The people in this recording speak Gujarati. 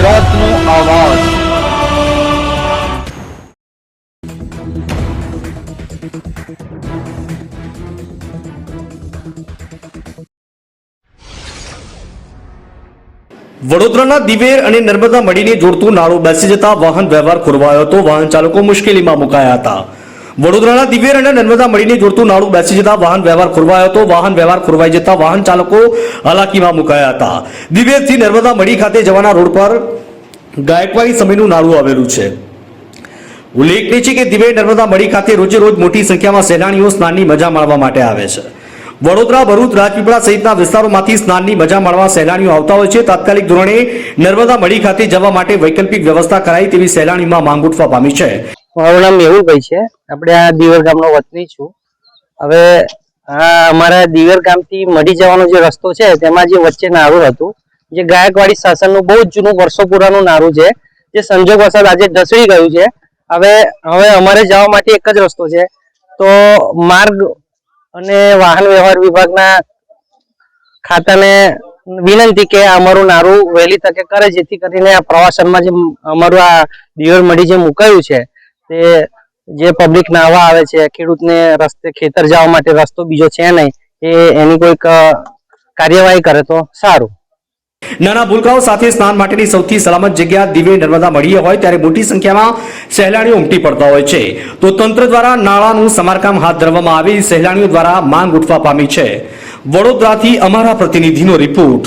વિરોધનો અવાજ। વડોદરાના દિવેર અને નર્મદા મળીને જોડતું નાળું બેસી જતા વાહન વ્યવહાર ખોરવાયો હતો। વાહન ચાલકો મુશ્કેલીમાં મુકાયા હતા। વડોદરાના દિવેર અને નર્મદા મળીને જોડતું નાળું બેસી જતા વાહન વ્યવહાર ખોરવાયો હતો। વાહન વ્યવહાર ખોરવાઈ જતા વાહન ચાલકો હાલાકીમાં મુકાયા હતા। દિવેરથી નર્મદા મળી ખાતે જવાના રોડ પર ગાયકવાડી સમયનું નાળું આવેલું છે। ઉલ્લેખનીય છે કે દિવેર નર્મદા મળી ખાતે રોજે રોજ મોટી સંખ્યામાં સહેલાણીઓ સ્નાનની મજા માણવા માટે આવે છે। વડોદરા, ભરૂચ, રાજપીપળા સહિતના વિસ્તારોમાંથી સ્નાનની મજા માણવા સહેલાણીઓ આવતા હોય છે। તાત્કાલિક ધોરણે નર્મદા મળી ખાતે જવા માટે વૈકલ્પિક વ્યવસ્થા કરાય તેવી સહેલાણીમાં માંગ ઉઠવા પામી છે। મારું નામ મેહુલભાઈ છે। આપણે આ દિવેર ગામનો વતની છું। હવે આ અમારા દિવેર ગામથી મઢી જવાનો જે રસ્તો છે તેમાં જે વચ્ચે નાળું હતું, જે ગાયકવાડી શાસનનું બહુ જ જૂનું વર્ષો પુરાનું નાળું છે, જે સંજોગવશાત આજે ઢસડી ગયું છે। હવે અમારે જવા માટે એક જ રસ્તો છે, તો માર્ગ અને વાહન વ્યવહાર વિભાગના ખાતાને વિનંતી કે અમારું નારું વહેલી તકે કરે, જેથી કરીને આ પ્રવાસનમાં જે અમારું આ દિવેર મઢી જે મુકાયું છે તે જે પબ્લિક નાહવા આવે છે, ખેડૂતને રસ્તે ખેતર જવા માટે રસ્તો બીજો છે નહીં, એની કોઈક કાર્યવાહી કરે તો સારું। નાના ભૂલકાઓ સાથે સ્નાન માટેની સૌથી સલામત જગ્યા દિવેર નર્મદા મળીએ હોય ત્યારે મોટી સંખ્યામાં સહેલાણીઓ ઉમટી પડતા હોય છે, તો તંત્ર દ્વારા નાળાનું સમારકામ હાથ ધરવામાં આવી સહેલાણીઓ દ્વારા માંગ ઉઠવા પામી છે। વડોદરાથી અમારા પ્રતિનિધિનો રિપોર્ટ।